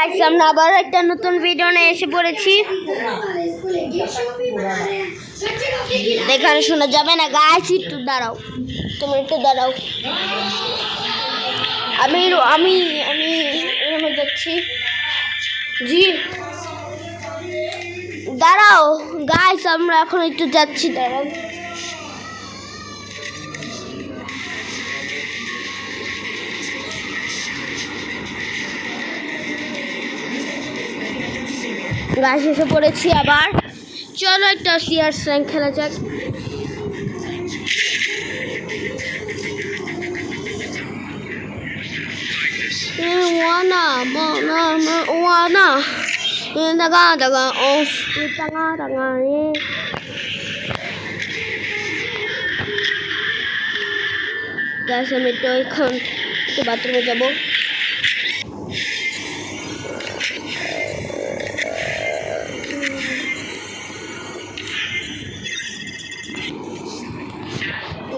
Guys আমরা আবার একটা নতুন ভিডিও নিয়ে এসে পড়েছি। দেখানো শোনা যাবে না গাইস, একটু দাঁড়াও, তুমি একটু দাঁড়াও। আমি আমি আমি এখানে যাচ্ছি। জি দাঁড়াও গাইস, আমরা এখন একটু যাচ্ছি, দাঁড়াও। গাছ এসে পড়েছি আবার। চলো একটা সিয়ার্স র্যাঙ্ক খেলা যাক। গাছ আমি তো এখন একটু বাথরুমে যাবো।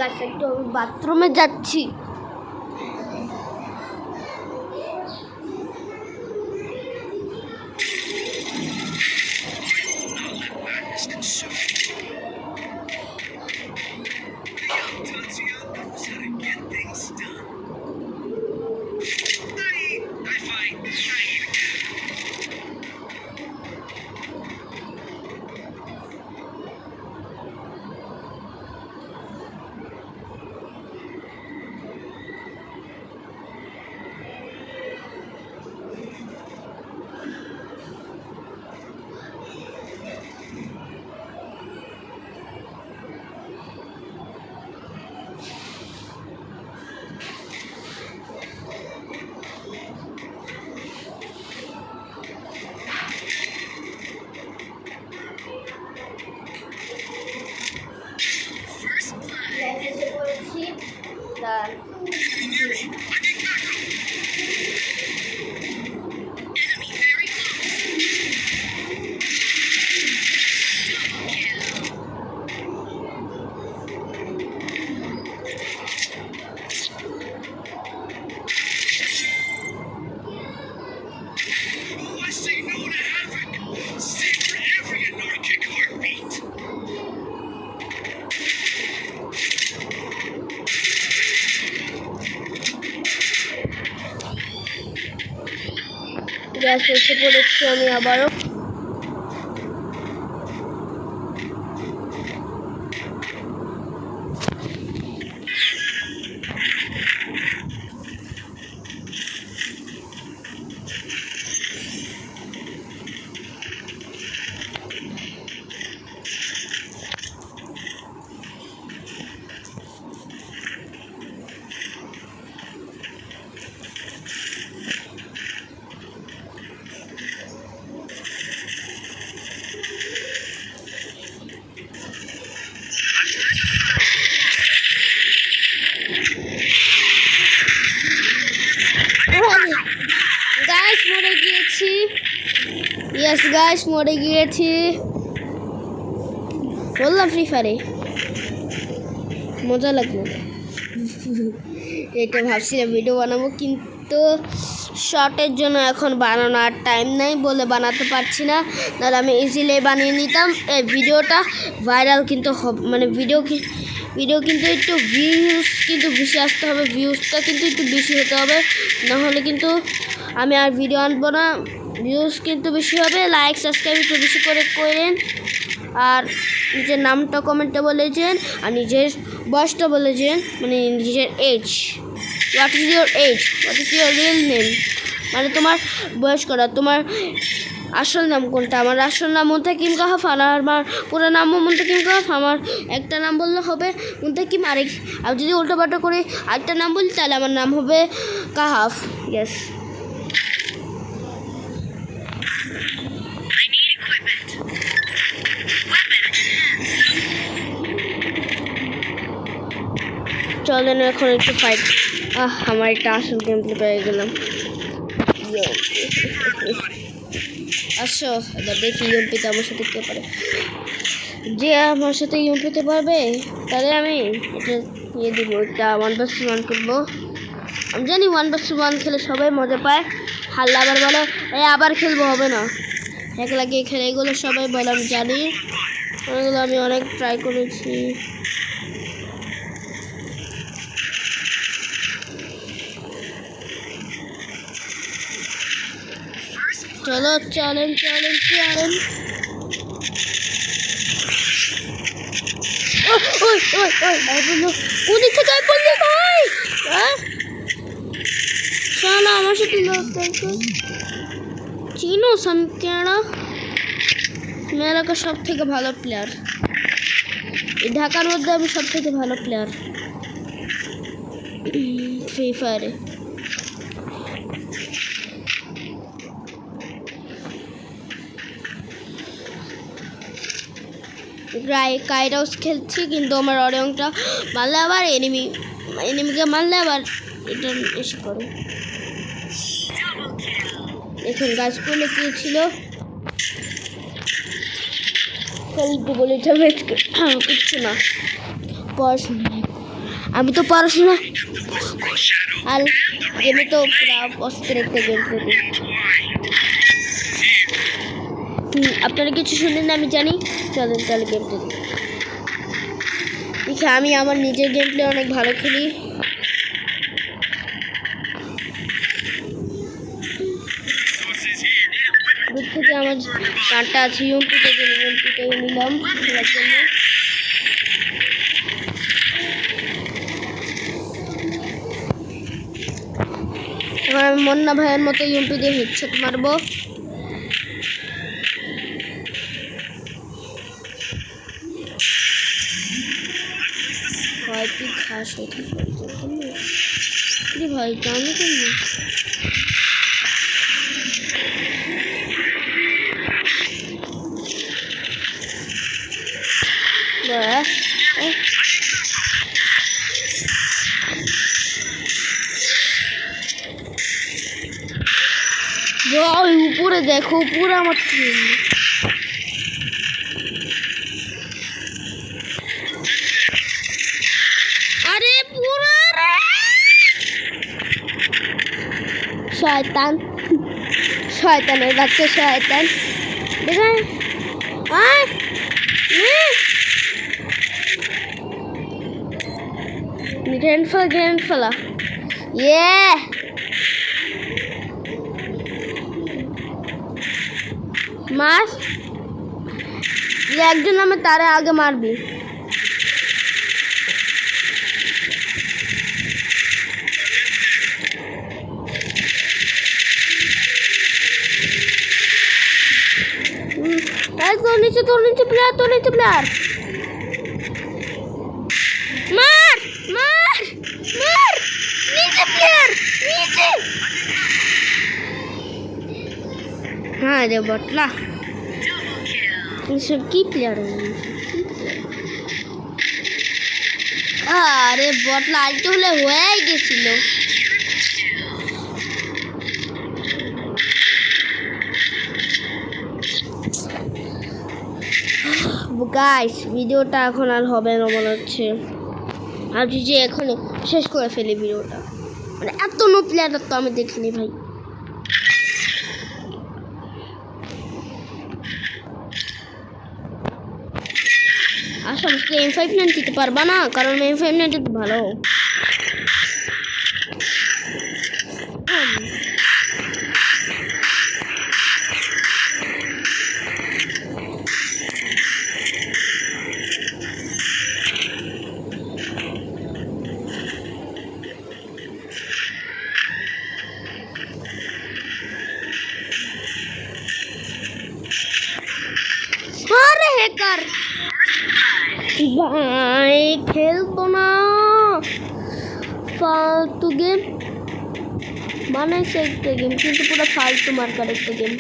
গাছ একটু বাথরুমে যাচ্ছি। গ্যাস এসে পড়েছি আমি আবারও। গাইস মরে গিয়েছি। ইয়েস গাইস মরে গিয়েছি, বললাম ফ্রি ফায়ারে মজা লাগলো। এটা ভাবছিলাম ভিডিও বানাবো, কিন্তু শর্টের জন্য এখন বানানোর টাইম নাই বলে বানাতে পারছি না, তাহলে আমি ইজিলি বানিয়ে নিতাম। এই ভিডিওটা ভাইরাল কিন্তু মানে ভিডিও কিন্তু একটু ভিউজ কিন্তু বেশি আসতে হবে, ভিউজটা কিন্তু একটু বেশি হতে হবে, নাহলে কিন্তু আমি আর ভিডিও আনবো না। ভিউজ কিন্তু বেশি হবে, লাইক সাবস্ক্রাইব একটু বেশি করে করেন, আর নিজের নামটা কমেন্টে বলেছেন, আর নিজের বয়সটা বলেছেন, মানে নিজের age. What is your age, what is your real name, মানে তোমার বয়স করা, তোমার আসল নাম কোনটা। আমার আসল নাম মুনতাকিম কাহাফ, আর আমার পুরো নামও মুনতাকিম কাহাফ। আমার একটা নাম বললে হবে মুনতাকিম, আর যদি উল্টোপাল্টা করে আরেকটা নাম বলি তাহলে আমার নাম হবে কাহাফ। ইয়েস চলেন এখন একটু ফাইট। আমার একটা আসল গেম প্লে পেয়ে গেলাম। আসো এবার দেখি ইউএমপিতে আমার সাথে কে পারে। যে আমার সাথে ইউএমপিতে পারবে তাহলে আমি এটা ইয়ে দিব, এটা 1v1 করবো। আমি জানি 1v1 খেলে সবাই মজা পায়, হাল্লা আবার বলে আবার খেলবো, হবে না, একলা গিয়ে খেলে, এগুলো সবাই বলে আমি জানি, ওইগুলো আমি অনেক ট্রাই করেছি। চলো চলেন চলেন চলেন। ওদিক থেকে পড়লি ভাই, চলো আমার সাথে চিনো সামকেড়া মেয়েরা সব থেকে ভালো প্লেয়ার, এই ঢাকার মধ্যে আমি সব থেকে ভালো প্লেয়ার ফ্রি ফায়ারে। কাইরাউস খেলছি, কিন্তু আমার অরেংটা মারলে আবার এনিমিকে মারলে আবার এটা এসে পড়ে। এখন গাছ পড়লে কি ছিল বলেটা কিচ্ছু না, পড়াশোনা, আমি তো পড়াশোনা আর গেমে তো পুরা অস্থির একটা গেম করি। আপনারা কিছু শুনলেন আমি জানি, চলেন তাহলে গেম খেলি। দেখি আমি আমার নিজের গেম প্লে অনেক ভালো খেলি। দূর থেকে আমার গানটা আছে ইউমপিতে নিলাম খেলার জন্য। এবার আমি মন্না ভাইয়ের মতো ইউমপি দিয়ে হেডশট মারবো। ভাই তুই খাস ভাই জানি কেমনি উপরে দেখো, উপরে আমার আরে পুরো শয়তান, শয়তানের বাচ্চা শয়তান, দেখায় গ্র্যান্ড ফেলা মাস একজন আমি তারা আগে মারবি। তোর নিচে প্লেয়ার মার মার মার, নিচে প্লেয়ার নিচে। হ্যাঁ রে বটলা, সব কি প্লেয়ার, আরে বটলা আলটো হলে হয়ে গেছিল। গাইস ভিডিওটা এখন আর হবে না মনে হচ্ছে, ভাবছি যে এখন শেষ করে ফেলি ভিডিওটা, মানে এত নো প্লেয়ার তো আমি দেখিনি ভাই। আসলে M5 দিতে পারবা না, কারণ M5 তো ভালো। আরে হ্যাকার ভাই খেলবো না, ফালতু গেম বানাইছে একটা গেম, কিন্তু পুরো ফালতু মার্কার একটা গেম।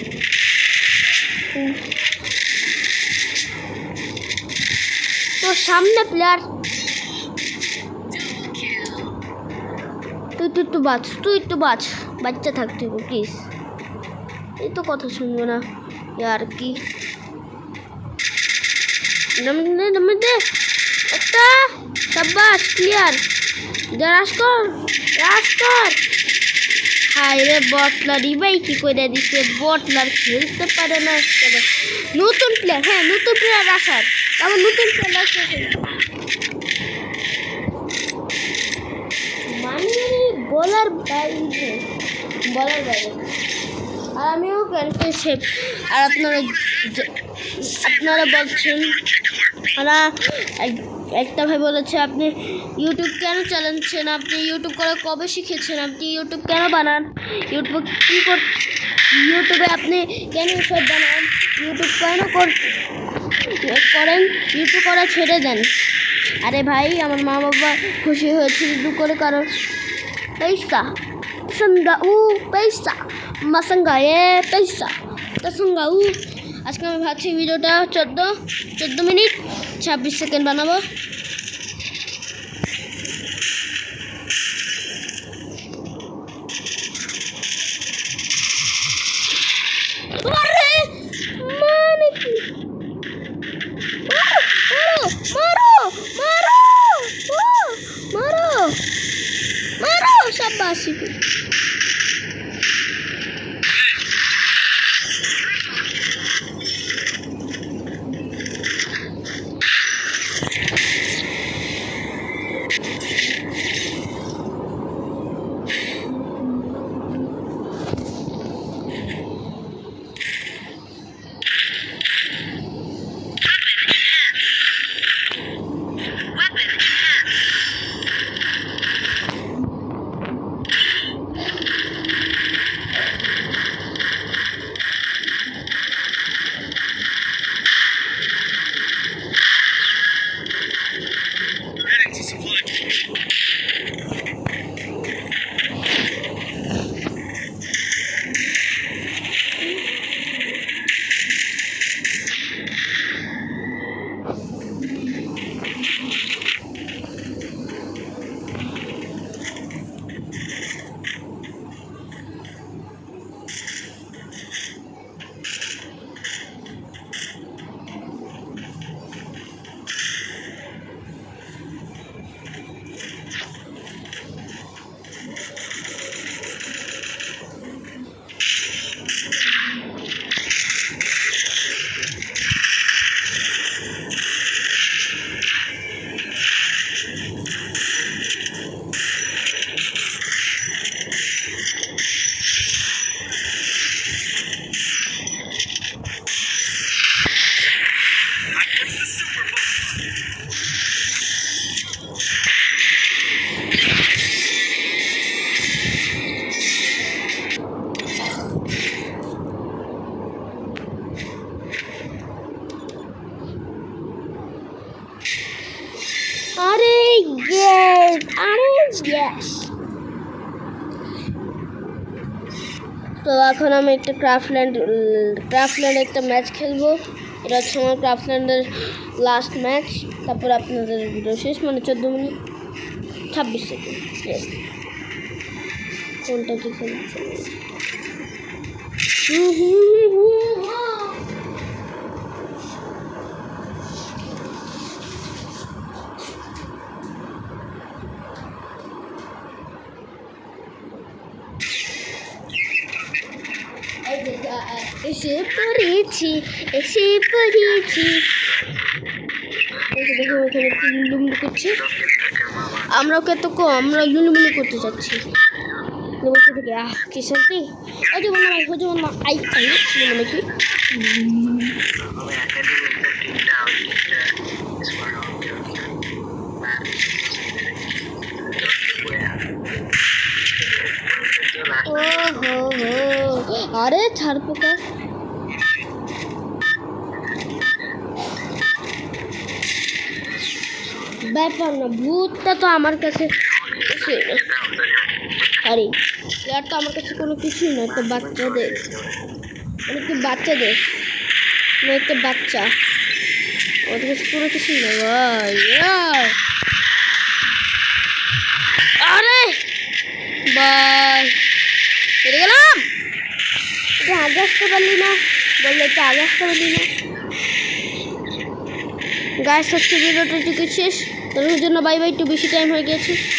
তো সামনে প্লেয়ার, তুই একটু বাঁচ, বাচ্চা থাক তুই প্লিজ, এই তো কথা শুনবো না আর কি। একটা সাব্বাস ক্লিয়ার, রাশ কর হাই রে বটলার ভাই কি করে দিচ্ছে, বটলার খেলতে পারে না। নতুন প্লেয়ার, হ্যাঁ নতুন প্লেয়ার আসার, আমার নতুন প্লেয়ার আসার মানে বলার বাইরে, বলার বাইরে। আর আমিও ক্যারেক্টার শেপ। আর আপনারা বলছেন, একটা ভাই বলেছে আপনি ইউটিউব কেন চালাচ্ছেন, আপনি ইউটিউব করে কবে শিখেছেন, আপনি ইউটিউব কেন বানান, ইউটিউবে আপনি কেন সব বানান, ইউটিউব কেন করেন, ইউটিউব করা ছেড়ে দেন। আরে ভাই আমার মা বাবা খুশি হয়েছে ইউটিউব করে, কারণ পয়সা সঙ্গা পয়সা মাসঙ্গা পয়সা সঙ্গা আজকে আমি ভাবছি ভিডিওটা 14 মিনিট 26 সেকেন্ড বানাবো। মারো শাবাশি। আরে ইয়েস। তো এখন আমি একটা ক্রাফটল্যান্ড একটা ম্যাচ খেলবো। এটা হচ্ছে আমার ক্রাফটল্যান্ডের লাস্ট ম্যাচ, তারপর আপনাদের ভিডিও শেষ, মানে 14 মিনিট 26 সেকেন্ড। কোনটা কি খেলছে? এসে পড়েছি দেখো এখানে কি লুমলুম করছে, আমরাও কত কম, আমরা লুমলুম করতে চাচ্ছি বসে থেকে। কি শান্তি। ওই যে বললাম আই মানে কি আরে ছাড় পোকা। ব্যাপার না, ভূতটা তো আমার কাছে আরে প্লেয়ার তো আমার কাছে কোনো কিছুই না, একটা বাচ্চাদের একটা বাচ্চা, ওদের কাছে কোনো কিছুই না ভাই। আরে ভাই হেরে গেলাম, এটা আগে আসতে পারলি না, বললে এটা আগে আসতে পারলি না। গাছ আজকে ভিডিওটা শেষ, তোর জন্য বাই বাই, একটু বেশি টাইম হয়ে গেছে।